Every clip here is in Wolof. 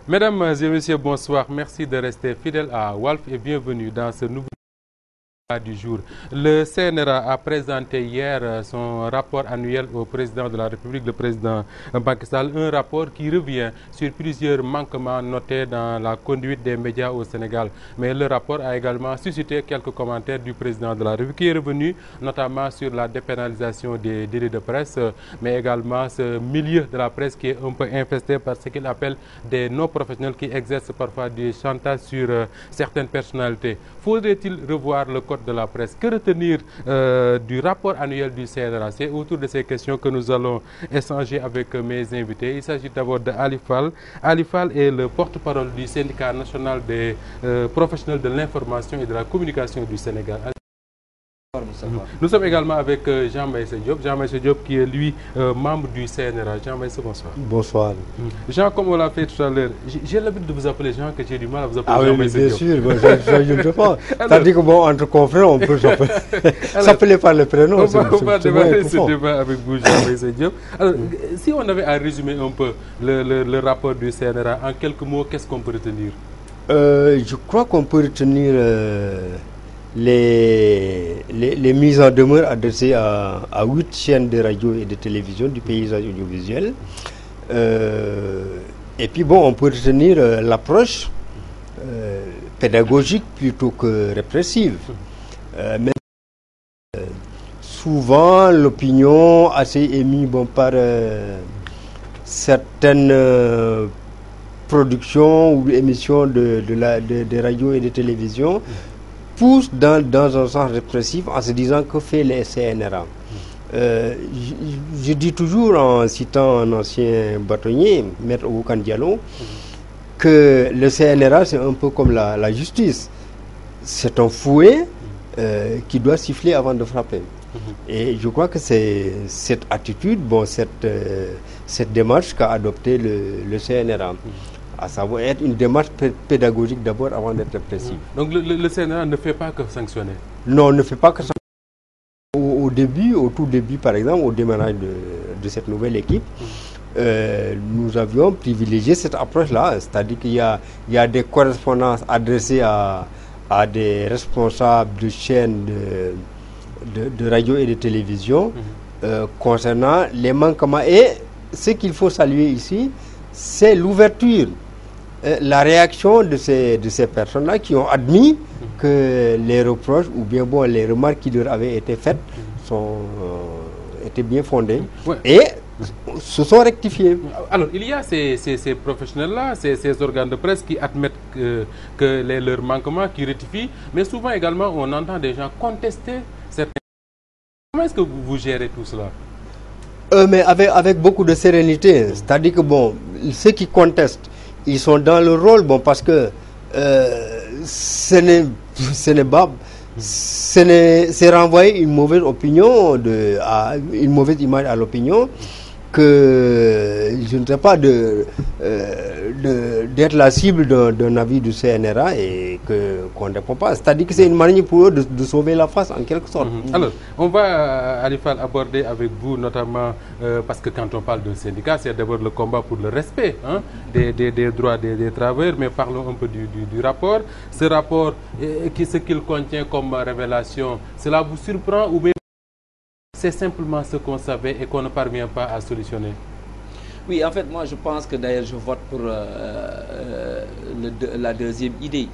Mesdames et messieurs, bonsoir. Merci de rester fidèles à Walf et bienvenue dans ce nouveau du jour. Le CNRA a présenté hier son rapport annuel au président de la République, le président Macky Sall, un rapport qui revient sur plusieurs manquements notés dans la conduite des médias au Sénégal. Mais le rapport a également suscité quelques commentaires du président de la République qui est revenu notamment sur la dépénalisation des délits de presse, mais également ce milieu de la presse qui est un peu infesté par ce qu'il appelle des non-professionnels qui exercent parfois du chantage sur certaines personnalités. Faudrait-il revoir le code de la presse? Que retenir du rapport annuel du CNRA? C'est autour de ces questions que nous allons échanger avec mes invités. Il s'agit d'abord de Ali Fall. Ali Fall est le porte-parole du syndicat national des professionnels de l'information et de la communication du Sénégal. Nous sommes également avec Jean-Maïssa Diop. Jean-Maïssa Diop qui est lui membre du CNRA. Jean-Maïssa, bonsoir. Bonsoir. Jean, comme on l'a fait tout à l'heure, j'ai l'habitude de vous appeler Jean, que j'ai du mal à vous appeler Jean-Maïssa Diop. Ah oui, bien sûr, je ne sais pas. C'est-à-dire que bon, entre confrères, on peut s'appeler par le prénom. On va démarrer ce débat avec vous, Jean-Maïssa Diop. Alors, si on avait à résumer un peu le rapport du CNRA, en quelques mots, qu'est-ce qu'on peut retenir? Je crois qu'on peut retenir les mises en demeure adressées à 8 chaînes de radio et de télévision du paysage audiovisuel. Et puis bon, on peut retenir l'approche pédagogique plutôt que répressive. Mais souvent, l'opinion assez émise par certaines productions ou émissions de radio et de télévision pousse dans un sens répressif en se disant que fait les CNRA. Je dis toujours en citant un ancien bâtonnier, Maître Okan Diallo, que le CNRA c'est un peu comme la justice. C'est un fouet qui doit siffler avant de frapper. Et je crois que c'est cette attitude, cette démarche qu'a adoptée le CNRA. À savoir être une démarche pédagogique d'abord avant d'être répressive. Donc le CNRA ne fait pas que sanctionner? Non, ne fait pas que sanctionner. Au tout début par exemple, au démarrage de cette nouvelle équipe, nous avions privilégié cette approche-là, c'est-à-dire qu'il y a des correspondances adressées à des responsables de chaînes de radio et de télévision concernant les manquements. Et ce qu'il faut saluer ici, c'est l'ouverture, la réaction de ces personnes-là qui ont admis que les reproches ou bien bon, les remarques qui leur avaient été faites étaient bien fondées et se sont rectifiées. Alors, il y a ces professionnels-là, ces organes de presse qui admettent que leurs manquements, qui rectifient, mais souvent également on entend des gens contester certains. Comment est-ce que vous gérez tout cela? Mais avec beaucoup de sérénité, c'est-à-dire que bon, ceux qui contestent, ils sont dans le rôle, bon, parce que c'est renvoyer une mauvaise opinion, une mauvaise image à l'opinion, que je ne sais pas d'être la cible d'un avis du CNRA et qu'on ne répond pas. C'est-à-dire que c'est une manière pour eux de sauver la face en quelque sorte. Alors, on va Ali Fall aborder avec vous notamment, parce que quand on parle de syndicat, c'est d'abord le combat pour le respect des droits des travailleurs, mais parlons un peu du rapport. Ce rapport, ce qu'il contient comme révélation, cela vous surprend ou bien c'est simplement ce qu'on savait et qu'on ne parvient pas à solutionner? Oui, en fait, moi je pense que d'ailleurs je vote pour la deuxième idée.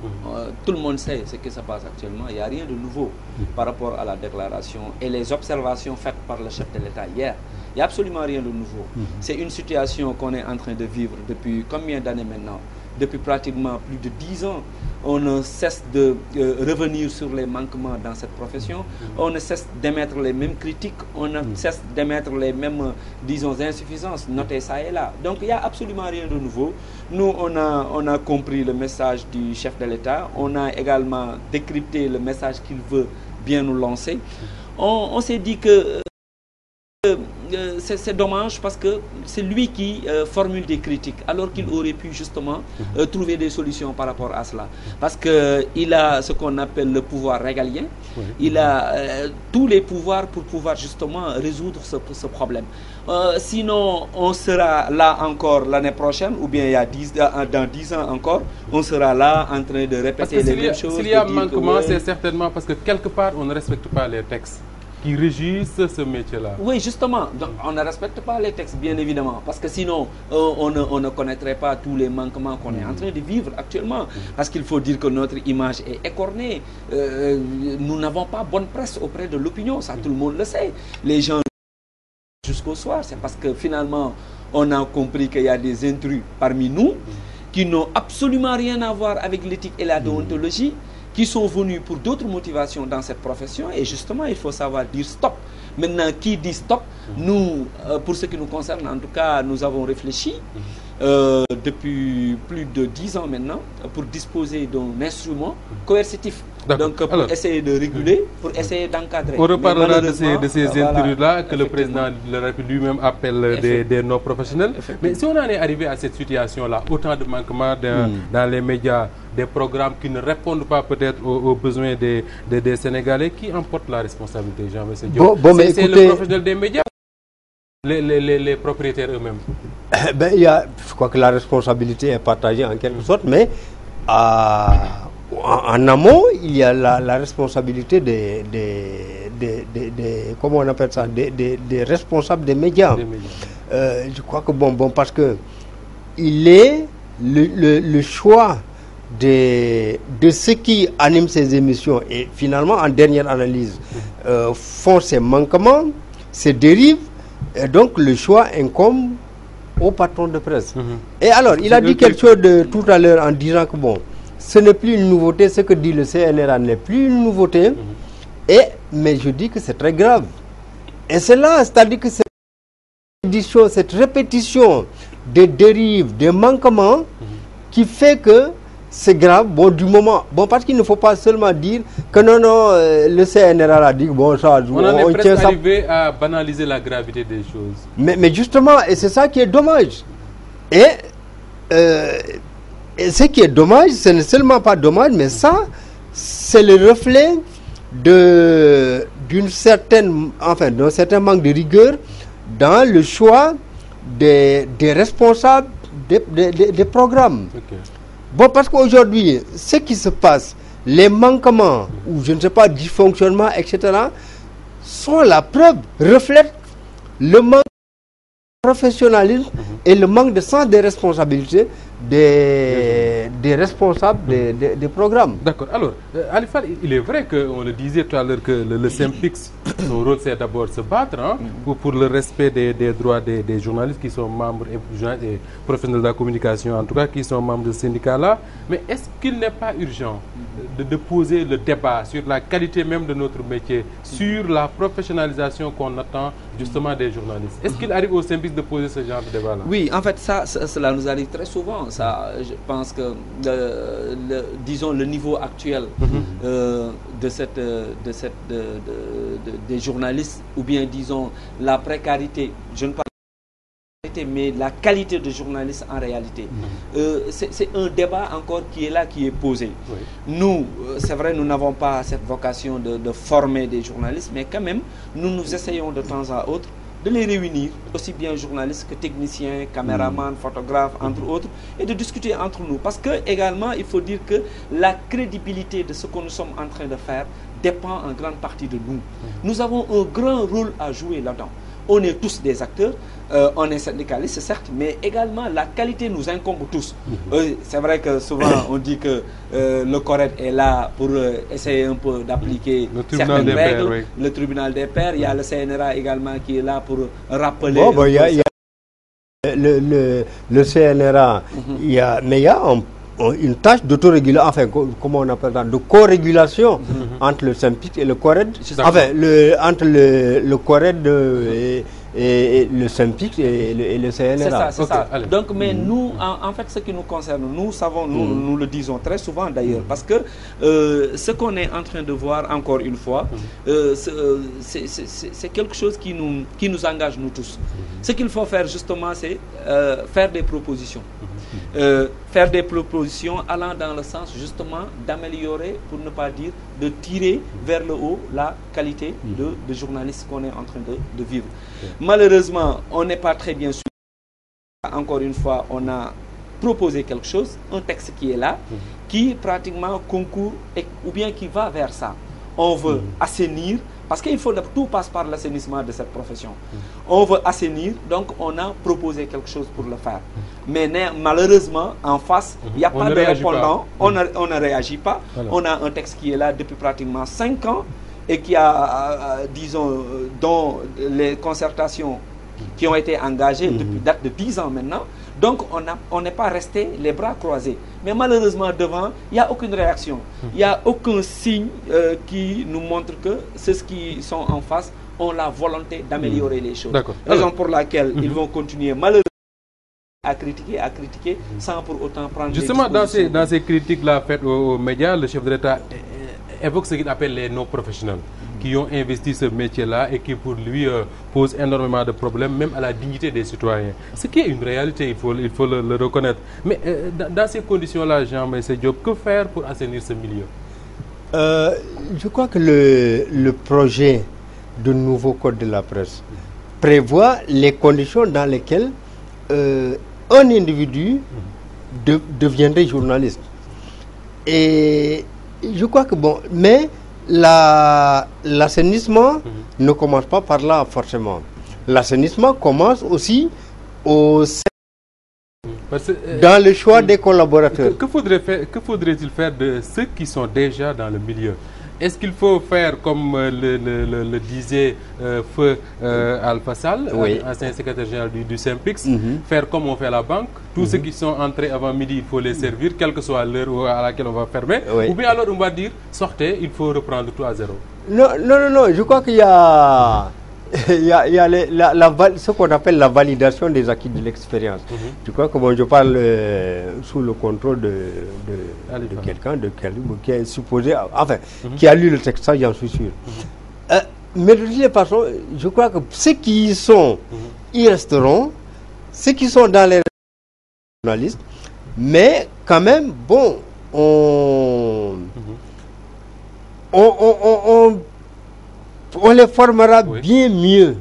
Tout le monde sait ce qui se passe actuellement. Il n'y a rien de nouveau par rapport à la déclaration et les observations faites par le chef de l'État hier. Il n'y a absolument rien de nouveau. C'est une situation qu'on est en train de vivre depuis combien d'années maintenant? Depuis pratiquement plus de 10 ans. On ne cesse de revenir sur les manquements dans cette profession. On ne cesse d'émettre les mêmes critiques. On ne cesse d'émettre les mêmes, disons, insuffisances notées ça et là. Donc il n'y a absolument rien de nouveau. Nous, on a compris le message du chef de l'État. On a également décrypté le message qu'il veut bien nous lancer. On s'est dit que C'est dommage parce que c'est lui qui formule des critiques alors qu'il aurait pu justement trouver des solutions par rapport à cela. Parce qu'il a ce qu'on appelle le pouvoir régalien. Oui. Il a tous les pouvoirs pour pouvoir justement résoudre ce problème. Sinon, on sera là encore l'année prochaine ou bien dans 10 ans encore, on sera là en train de répéter les mêmes choses. S'il y a manquement, c'est certainement parce que quelque part, on ne respecte pas les textes qui régissent ce métier-là. Oui, justement. Donc, on ne respecte pas les textes, bien évidemment. Parce que sinon, on ne connaîtrait pas tous les manquements qu'on est en train de vivre actuellement. Parce qu'il faut dire que notre image est écornée. Nous n'avons pas bonne presse auprès de l'opinion. Ça, tout le monde le sait. Les gens, jusqu'au soir, c'est parce que finalement, on a compris qu'il y a des intrus parmi nous qui n'ont absolument rien à voir avec l'éthique et la déontologie, qui sont venus pour d'autres motivations dans cette profession et justement il faut savoir dire stop. Maintenant qui dit stop, nous, pour ce qui nous concerne en tout cas, nous avons réfléchi depuis plus de 10 ans maintenant pour disposer d'un instrument coercitif. Donc pour essayer de réguler, pour essayer d'encadrer. On reparlera de ces intrus-là que le président de la République lui-même appelle des non-professionnels. Mais si on en est arrivé à cette situation-là, autant de manquements dans les médias, des programmes qui ne répondent pas peut-être aux besoins des Sénégalais, qui emporte la responsabilité, Jean-Michel Diop? C'est le professionnel des médias, les propriétaires eux-mêmes? Je crois que la responsabilité est partagée en quelque sorte, mais en amont, il y a la responsabilité comment on appelle ça, des responsables des médias. Je crois que parce que il est le choix de ceux qui animent ces émissions et finalement en dernière analyse font ces manquements, ces dérives, et donc le choix incombe au patron de presse. Et alors il a dit quelque chose de tout à l'heure en disant que ce n'est plus une nouveauté, ce que dit le CNRA n'est plus une nouveauté, mais je dis que c'est très grave. Et c'est là, c'est-à-dire que cette répétition des dérives, des manquements qui fait que c'est grave, du moment. Parce qu'il ne faut pas seulement dire que non, le CNRA a dit ça. On en est presque arrivé à banaliser la gravité des choses. Mais justement, et c'est ça qui est dommage. Et ce qui est dommage, ce n'est seulement pas dommage, mais ça, c'est le reflet d'un certain manque de rigueur dans le choix des responsables des programmes. Parce qu'aujourd'hui, ce qui se passe, les manquements, ou je ne sais pas, dysfonctionnements, etc., sont la preuve, reflètent le manque de professionnalisme et le manque de sens des responsabilités des responsables des programmes. D'accord. Alors, Alifal, il est vrai qu'on le disait tout à l'heure que le SYNPICS, son rôle c'est d'abord se battre pour le respect des droits des journalistes qui sont membres et professionnels de la communication, en tout cas qui sont membres de ce syndicat-là. Mais est-ce qu'il n'est pas urgent de poser le débat sur la qualité même de notre métier, sur la professionnalisation qu'on attend justement des journalistes? Est-ce qu'il arrive au SYNPICS de poser ce genre de débat-là? Oui, en fait, cela nous arrive très souvent. Ça, je pense que disons le niveau actuel des journalistes, ou bien disons la précarité, je ne parle pas de précarité, mais la qualité de journaliste en réalité. C'est un débat encore qui est là, qui est posé. Nous, c'est vrai, nous n'avons pas cette vocation de former des journalistes, mais quand même, nous essayons de temps à autre de les réunir, aussi bien journalistes que techniciens, caméramans, photographes, entre autres, et de discuter entre nous. Parce que également, il faut dire que la crédibilité de ce que nous sommes en train de faire dépend en grande partie de nous. Nous avons un grand rôle à jouer là-dedans. On est tous des acteurs, on est syndicalistes, certes, mais également la qualité nous incombe tous. C'est vrai que souvent on dit que le CORED est là pour essayer un peu d'appliquer certaines règles. Le tribunal des pairs, il y a le CNRA également qui est là pour rappeler. Il y a le CNRA, mais il y a une tâche d'autorégulation, enfin, comment on appelle ça, de co-régulation entre le SYNPICS et le CORED, enfin, entre le CORED et le SYNPICS et le CNRA. C'est ça. Donc, mais nous, en fait, ce qui nous concerne, nous savons, nous le disons très souvent d'ailleurs, parce que ce qu'on est en train de voir, encore une fois, c'est quelque chose qui nous engage, nous tous. Ce qu'il faut faire, justement, c'est faire des propositions. Faire des propositions allant dans le sens, justement, d'améliorer, pour ne pas dire, de tirer vers le haut la qualité de journaliste qu'on est en train de vivre. Malheureusement, on n'est pas très bien sûr. Encore une fois, on a proposé quelque chose, un texte qui est là, qui pratiquement concourt ou bien qui va vers ça. On veut assainir, parce qu'il faut tout passe par l'assainissement de cette profession. On veut assainir, donc on a proposé quelque chose pour le faire. Mais malheureusement, en face, il n'y a pas de répondant, on ne réagit pas. Voilà. On a un texte qui est là depuis pratiquement 5 ans et qui a, disons, dont les concertations qui ont été engagées depuis date de 10 ans maintenant. Donc on n'est pas resté les bras croisés. Mais malheureusement devant, il n'y a aucune réaction. Il n'y a aucun signe qui nous montre que ceux qui sont en face ont la volonté d'améliorer les choses. Raison pour laquelle ils vont continuer malheureusement à critiquer sans pour autant prendre justement dans ces critiques-là faites aux médias, le chef de l'État évoque ce qu'il appelle les non-professionnels qui ont investi ce métier-là et qui pour lui pose énormément de problèmes, même à la dignité des citoyens. Ce qui est une réalité, il faut le reconnaître. Mais dans ces conditions-là, Jean-Meïssa Diop, que faire pour assainir ce milieu? Je crois que le projet de nouveau code de la presse prévoit les conditions dans lesquelles un individu deviendrait journaliste. Et je crois que mais l'assainissement ne commence pas par là forcément. L'assainissement commence aussi dans le choix des collaborateurs. Que faudrait-il faire de ceux qui sont déjà dans le milieu? Est-ce qu'il faut faire comme le disait Feu Alpha Sall, ancien secrétaire général du SYNPICS, faire comme on fait à la banque, tous ceux qui sont entrés avant midi, il faut les servir, quelle que soit l'heure à laquelle on va fermer, ou bien alors on va dire, sortez, il faut reprendre tout à zéro. Non, je crois qu'il y a... il y a ce qu'on appelle la validation des acquis de l'expérience. Je crois que je parle sous le contrôle de quelqu'un qui est supposé, enfin, qui a lu le texte, ça j'en suis sûr. Mais de toutes les façons, je crois que ceux qui y sont, y resteront, ceux qui sont dans les journalistes, mais quand même, bon, on les formera bien mieux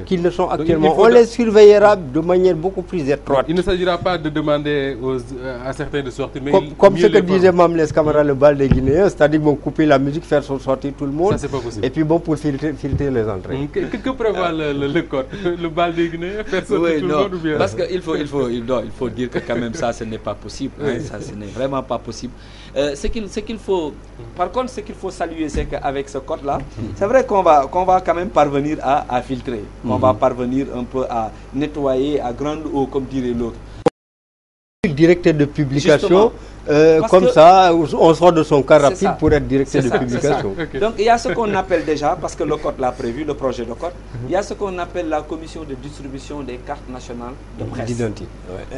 qu'ils ne sont actuellement. On les surveillera de manière beaucoup plus étroite. Il ne s'agira pas de demander à certains de sortir, mais comme ce que disait Mamles Camara, le bal des Guinéens, c'est-à-dire couper la musique, faire sortir tout le monde. Ça, c'est pas possible. Et puis pour filtrer les entrées. Que prévoit le code? Le bal des Guinéens, faire sortir tout le monde ou bien? Parce qu'il faut dire que quand même ça, ce n'est pas possible. Ça, ce n'est vraiment pas possible. Ce qu'il faut, par contre, ce qu'il faut saluer, c'est qu'avec ce code-là, c'est vrai qu'on va quand même parvenir à filtrer. On va parvenir un peu à nettoyer à grande eau, comme dirait l'autre. Directeur de publication, comme ça, on sort de son cas rapide pour être directeur de publication. Donc il y a ce qu'on appelle déjà, parce que le code l'a prévu, le projet de code, il y a ce qu'on appelle la commission de distribution des cartes nationales de presse.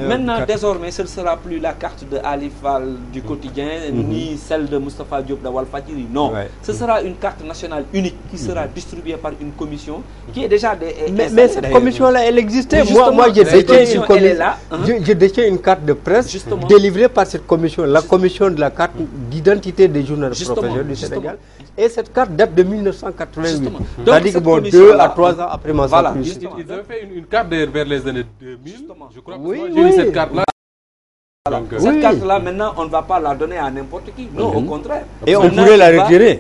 Maintenant, désormais, ce ne sera plus la carte de Ali Fall du quotidien, ni celle de Moustapha Diop de Walfadjri. Non, ce sera une carte nationale unique qui sera distribuée par une commission qui est déjà... Mais cette commission-là, elle existait. Moi, je détiens une carte de presse délivrée par cette commission, la commission de la carte d'identité des journalistes professionnels du Sénégal. Et cette carte date de 1988. C'est-à-dire que 2 à 3 ans après ma sortie. Ils ont fait une carte vers les années 2000. Je crois que j'ai eu cette carte-là. Cette carte-là, maintenant, on ne va pas la donner à n'importe qui. Non, au contraire. Et on pourrait la retirer.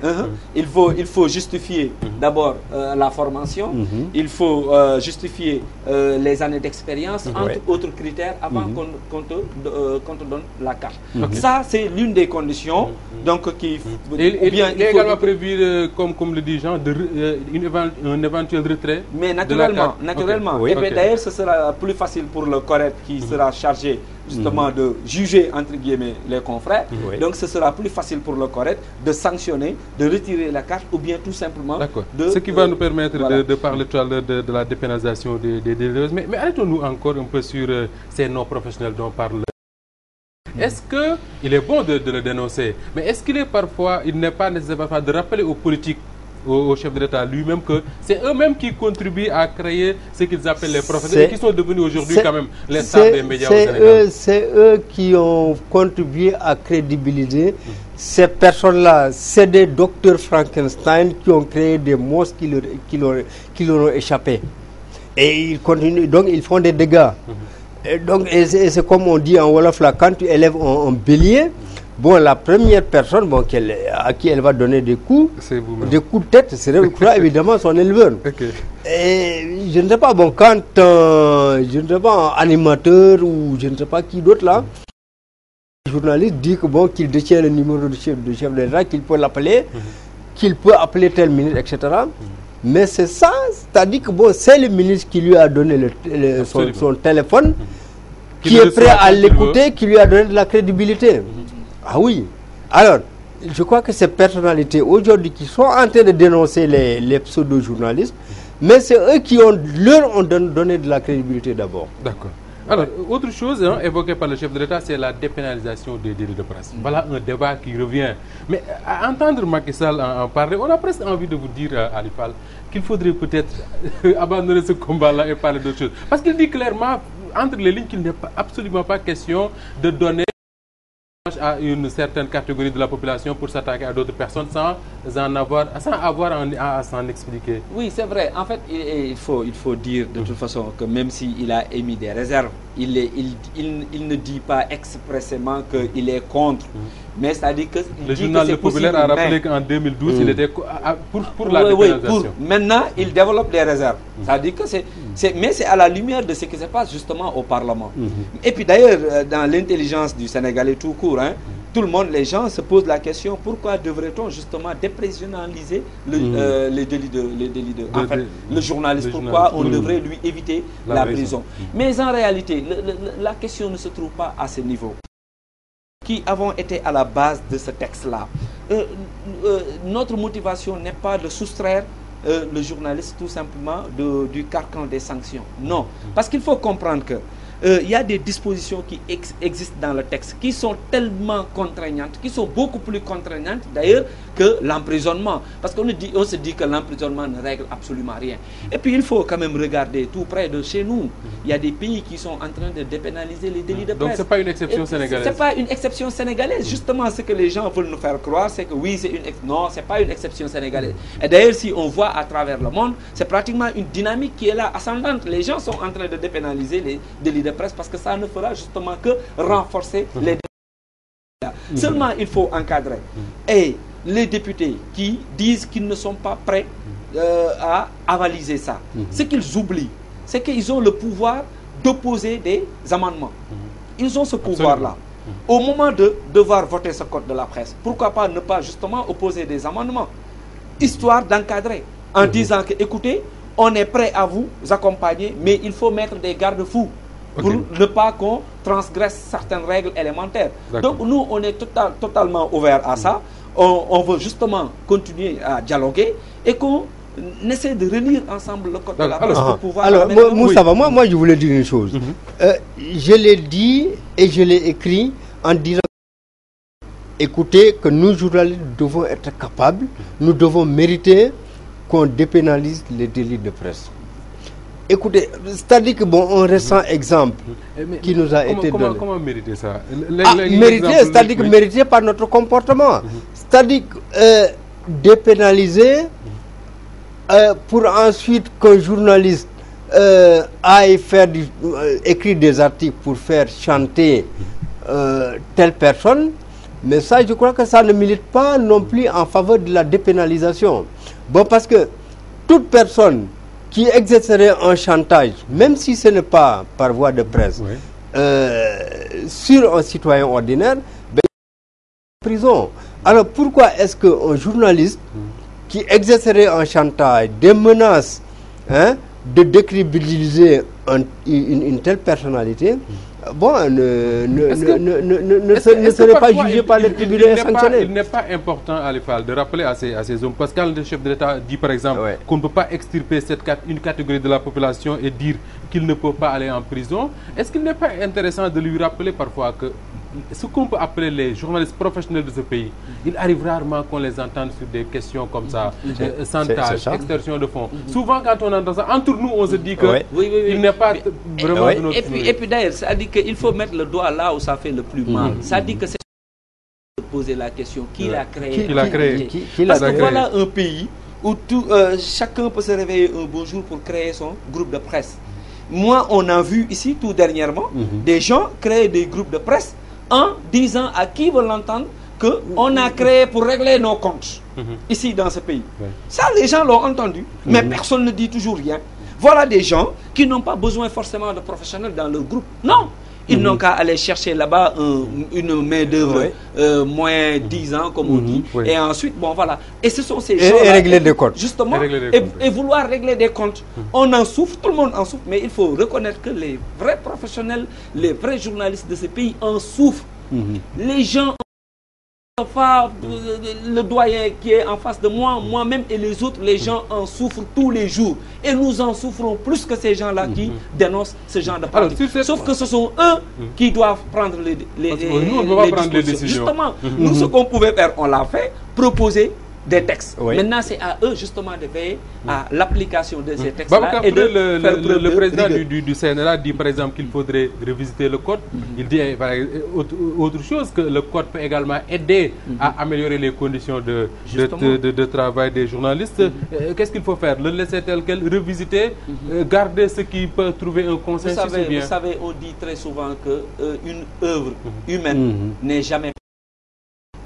Il faut justifier d'abord la formation. Il faut justifier les années d'expérience, entre autres critères, avant qu'on te donne la carte. Ça, c'est l'une des conditions. Donc, il est également prévu, comme le dit Jean, un éventuel retrait. Mais naturellement. Et d'ailleurs, ce sera plus facile pour le CORED qui sera chargé justement de juger entre guillemets les confrères. Donc ce sera plus facile pour le CORED de sanctionner, de retirer la carte ou bien tout simplement. D'accord. Ce qui va nous permettre de parler tout à l'heure de la dépénalisation des délits. Mais arrêtons-nous encore un peu sur ces non-professionnels dont parle. Est-ce qu'il est bon de le dénoncer, mais est-ce qu'il est parfois, il n'est pas nécessaire parfois de rappeler aux politiques, au chef de l'État lui-même que c'est eux-mêmes qui contribuent à créer ce qu'ils appellent les professionnels et qui sont devenus aujourd'hui quand même les stars des médias au Sénégal. C'est eux qui ont contribué à crédibiliser ces personnes-là. C'est des docteurs Frankenstein qui ont créé des monstres qui leur ont échappé. Et ils continuent, donc ils font des dégâts. Et c'est comme on dit en Wolof là, quand tu élèves un bélier, bon, la première personne à qui elle va donner des coups de tête, c'est évidemment son éleveur. Et je ne sais pas, quand je ne sais pas, un animateur ou je ne sais pas qui d'autre là, le journaliste dit que qu'il détient le numéro de chef de l'État, qu'il peut l'appeler, qu'il peut appeler tel ministre, etc. Mais c'est ça, c'est-à-dire que c'est le ministre qui lui a donné son téléphone, qui est prêt à l'écouter, qui lui a donné de la crédibilité. Ah oui. Alors, je crois que ces personnalités aujourd'hui qui sont en train de dénoncer les pseudo-journalistes, mais c'est eux qui leur ont donné de la crédibilité d'abord. D'accord. Alors, autre chose évoquée par le chef de l'État, c'est la dépénalisation des délits de presse. Voilà un débat qui revient. Mais à entendre Macky Sall en parler, on a presque envie de vous dire, Ali Fall, qu'il faudrait peut-être abandonner ce combat-là et parler d'autre chose. Parce qu'il dit clairement, entre les lignes, qu'il n'est absolument pas question de donner à une certaine catégorie de la population pour s'attaquer à d'autres personnes sans avoir à s'en expliquer. Oui, c'est vrai. En fait, il faut dire de toute façon que même s'il a émis des réserves, il ne dit pas expressément qu'il est contre. Mais c'est-à-dire que le journal Le Populaire a rappelé qu'en 2012, il était pour la dépénalisation. Maintenant, il développe des réserves. C'est-à-dire que mais c'est à la lumière de ce qui se passe justement au Parlement. Et puis d'ailleurs, dans l'intelligence du Sénégalais tout court, tout le monde, les gens se posent la question, pourquoi devrait-on justement déprésionnaliser les délits de en fait, le journaliste, pourquoi on devrait lui éviter la prison. Mais en réalité, la question ne se trouve pas à ce niveau. Qui avons été à la base de ce texte-là. Notre motivation n'est pas de soustraire le journaliste tout simplement du carcan des sanctions. Non, parce qu'il faut comprendre que il y a des dispositions qui existent dans le texte qui sont tellement contraignantes, qui sont beaucoup plus contraignantes d'ailleurs que l'emprisonnement. Parce qu'on se dit que l'emprisonnement ne règle absolument rien. Et puis il faut quand même regarder tout près de chez nous. Il y a des pays qui sont en train de dépénaliser les délits de presse. Donc ce n'est pas une exception sénégalaise. Ce n'est pas une exception sénégalaise. Justement, ce que les gens veulent nous faire croire, c'est que oui, non, ce n'est pas une exception sénégalaise. Et d'ailleurs, si on voit à travers le monde, c'est pratiquement une dynamique qui est là, ascendante. Les gens sont en train de dépénaliser les délits de presse parce que ça ne fera justement que renforcer les délits. Seulement, il faut encadrer. Et les députés qui disent qu'ils ne sont pas prêts à avaliser ça, ce qu'ils oublient, c'est qu'ils ont le pouvoir d'opposer des amendements. Ils ont ce pouvoir-là. Au moment de devoir voter ce code de la presse, pourquoi pas ne pas justement opposer des amendements, histoire d'encadrer, en disant que, écoutez, on est prêt à vous accompagner, mais il faut mettre des garde-fous pour ne pas qu'on transgresse certaines règles élémentaires. Donc nous, on est totalement ouvert à ça. On veut justement continuer à dialoguer et qu'on essaie de relire ensemble le code de la presse pour pouvoir... Alors, moi, je voulais dire une chose. Je l'ai dit et je l'ai écrit en disant, écoutez, que nous, journalistes, devons être capables, nous devons mériter qu'on dépénalise les délits de presse. Écoutez, c'est-à-dire que un récent exemple qui nous a été donné. Comment mériter ça? Mériter, c'est-à-dire que mériter par notre comportement. C'est-à-dire dépénaliser pour ensuite qu'un journaliste aille écrire des articles pour faire chanter telle personne. Mais ça, je crois que ça ne milite pas non plus en faveur de la dépénalisation. Parce que toute personne qui exercerait un chantage, même si ce n'est pas par voie de presse, sur un citoyen ordinaire, il est en prison. Alors pourquoi est-ce qu'un journaliste qui exercerait un chantage, des menaces de décrédibiliser une telle personnalité, bon, ne serait pas jugé par les tribunaux et sanctionné. Il n'est pas important, Ali Fall, de rappeler à ces hommes, parce que quand le chef de l'État dit par exemple qu'on ne peut pas extirper une catégorie de la population et dire qu'il ne peut pas aller en prison, est-ce qu'il n'est pas intéressant de lui rappeler parfois que ce qu'on peut appeler les journalistes professionnels de ce pays, il arrive rarement qu'on les entende sur des questions comme ça, chantage, extorsion de fonds. Souvent quand on entend ça, entre nous on se dit que il n'est pas vraiment de notre pays. Et puis d'ailleurs, ça dit qu'il faut mettre le doigt là où ça fait le plus mal. Ça dit que c'est de poser la question, qui l'a créé? Parce que voilà un pays où chacun peut se réveiller un beau jour pour créer son groupe de presse. Moi, on a vu ici tout dernièrement des gens créer des groupes de presse en disant à qui veut l'entendre qu'on a créé pour régler nos comptes ici dans ce pays. Ça, les gens l'ont entendu, mais personne ne dit toujours rien. Voilà des gens qui n'ont pas besoin forcément de professionnels dans leur groupe. Non, ils n'ont qu'à aller chercher là-bas une main-d'œuvre moins 10 ans, comme on dit. Et ensuite, bon, voilà. Et ce sont ces gens-là. Et régler des comptes. Justement, et vouloir régler des comptes. On en souffre, tout le monde en souffre, mais il faut reconnaître que les vrais professionnels, les vrais journalistes de ce pays en souffrent. Les gens, le doyen qui est en face de moi, moi-même et les autres, les gens en souffrent tous les jours. Et nous en souffrons plus que ces gens-là qui dénoncent ce genre de pratique. Sauf que ce sont eux qui doivent prendre les décisions. Justement, nous, ce qu'on pouvait faire, on l'a fait, proposer des textes. Maintenant, c'est à eux justement de veiller à l'application de ces textes-là. Et le président du CNRA dit par exemple qu'il faudrait revisiter le code. Il dit autre chose, que le code peut également aider à améliorer les conditions de travail des journalistes. Qu'est-ce qu'il faut faire? Le laisser tel quel, revisiter, garder ce qui peut trouver un consensus? Vous savez, on dit très souvent qu'une œuvre humaine n'est jamais...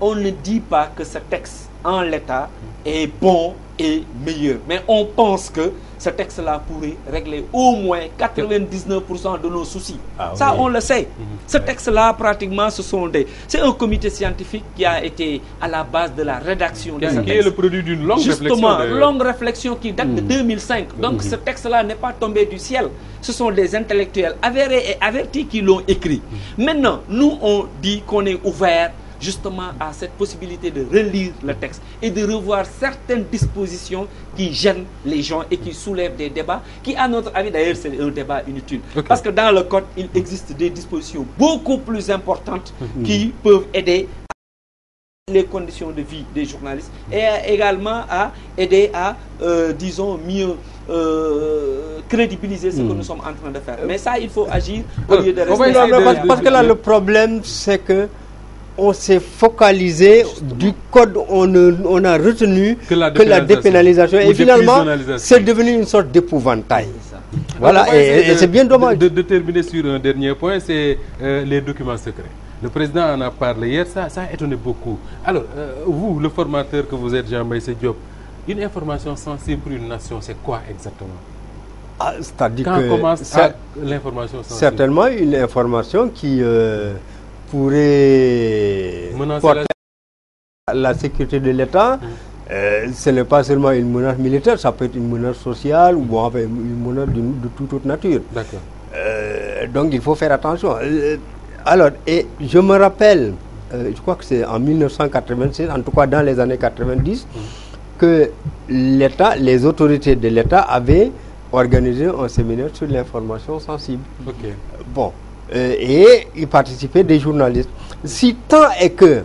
On ne dit pas que ce texte en l'état est bon et meilleur, mais on pense que ce texte-là pourrait régler au moins 99% de nos soucis. Ça, on le sait. Ce texte-là, pratiquement, c'est un comité scientifique qui a été à la base de la rédaction de ce texte. Qui est le produit d'une longue réflexion. Justement, longue réflexion qui date de 2005. Donc, ce texte-là n'est pas tombé du ciel. Ce sont des intellectuels avérés et avertis qui l'ont écrit. Maintenant, nous, on dit qu'on est ouvert justement à cette possibilité de relire le texte et de revoir certaines dispositions qui gênent les gens et qui soulèvent des débats qui, à notre avis d'ailleurs, c'est un débat inutile. Parce que dans le code, il existe des dispositions beaucoup plus importantes qui peuvent aider à les conditions de vie des journalistes et également à aider à, disons, mieux crédibiliser ce que nous sommes en train de faire. Mais ça, il faut agir au lieu de rester... Parce que là, le problème, c'est que on s'est focalisé du code, on a retenu que la dépénalisation et finalement c'est devenu une sorte d'épouvantail. Voilà, et c'est bien dommage. De terminer sur un dernier point, c'est les documents secrets. Le président en a parlé hier, ça a étonné beaucoup. Alors, vous, le formateur que vous êtes, Jean-Meïssa Diop, une information sensible pour une nation, c'est quoi exactement? C'est-à-dire quand commence l'information sensible? Certainement une information qui... pourrait porter la sécurité de l'État. Ce n'est pas seulement une menace militaire, ça peut être une menace sociale ou enfin, une menace de toute autre nature. Donc il faut faire attention. Alors, et je me rappelle, je crois que c'est en 1996, en tout cas dans les années 90, que l'État, les autorités de l'État avaient organisé un séminaire sur l'information sensible. Bon. Et y participaient des journalistes. Si tant est que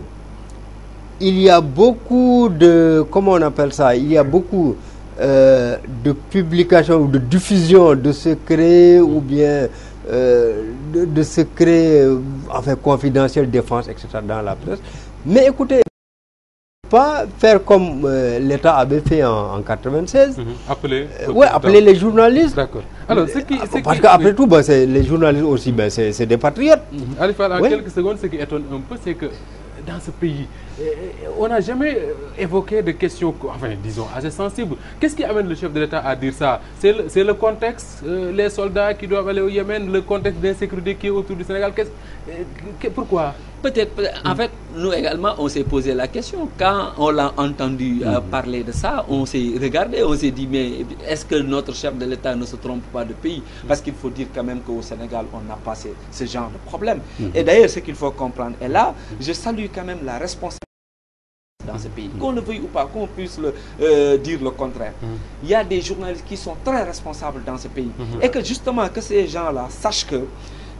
il y a beaucoup de, comment on appelle ça, il y a beaucoup de publications ou de diffusion de secrets ou bien de secrets enfin confidentiels, défense, etc. dans la presse. Mais écoutez, pas faire comme l'État avait fait en 96. Appeler les journalistes. D'accord. Alors, parce qu'après tout, les journalistes aussi, c'est des patriotes. En quelques secondes, ce qui étonne un peu, c'est que dans ce pays. On n'a jamais évoqué de questions, enfin, disons, assez sensibles. Qu'est-ce qui amène le chef de l'État à dire ça? C'est le contexte, les soldats qui doivent aller au Yémen, le contexte d'insécurité qui est autour du Sénégal. Pourquoi? Peut-être, en fait, nous également, on s'est posé la question. Quand on l'a entendu parler de ça, on s'est regardé, on s'est dit, mais est-ce que notre chef de l'État ne se trompe pas de pays? Parce qu'il faut dire quand même qu'au Sénégal, on n'a pas ce genre de problème. Et d'ailleurs, ce qu'il faut comprendre, et là, je salue quand même la responsabilité dans ce pays, qu'on le veuille ou pas, qu'on puisse dire le contraire. Il y a des journalistes qui sont très responsables dans ce pays. Et que justement, que ces gens-là sachent que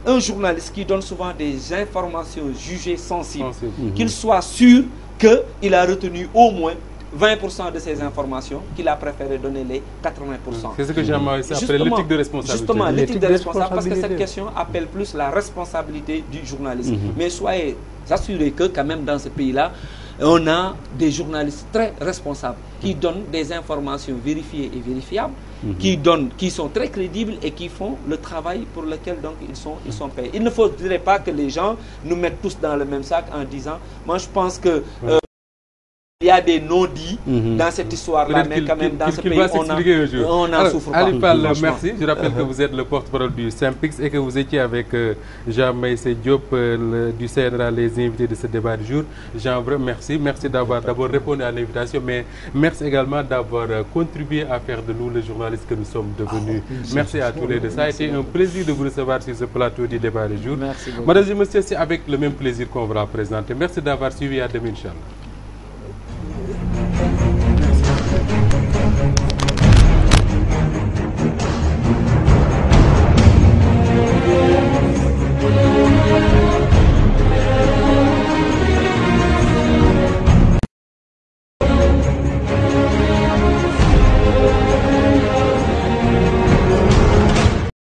un journaliste qui donne souvent des informations jugées sensibles, qu'il soit sûr qu'il a retenu au moins 20% de ces informations, qu'il a préféré donner les 80%. C'est ce que j'aime après l'éthique de responsabilité. Justement, l'éthique de responsabilité, parce que cette question appelle plus la responsabilité du journaliste. Mais soyez assurés que quand même dans ce pays-là, on a des journalistes très responsables qui donnent des informations vérifiées et vérifiables, qui sont très crédibles et qui font le travail pour lequel donc ils sont payés. Il ne faudrait pas que les gens nous mettent tous dans le même sac en disant, moi je pense que il y a des non-dits dans cette histoire-là, mais quand même dans ce pays, on n'en souffre pas. Ali Fall, merci. Je rappelle que vous êtes le porte-parole du SYNPICS et que vous étiez avec Jean-Meïssa Diop du CNRA, les invités de ce débat du jour. Jean, merci. Merci d'avoir d'abord répondu à l'invitation, mais merci également d'avoir contribué à faire de nous le journaliste que nous sommes devenus. Merci à tous les deux. Ça a été un plaisir de vous recevoir sur ce plateau du débat du jour. Merci beaucoup. Madame et messieurs, c'est avec le même plaisir qu'on va la présenter. Merci d'avoir suivi. À demain, Inch'Allah.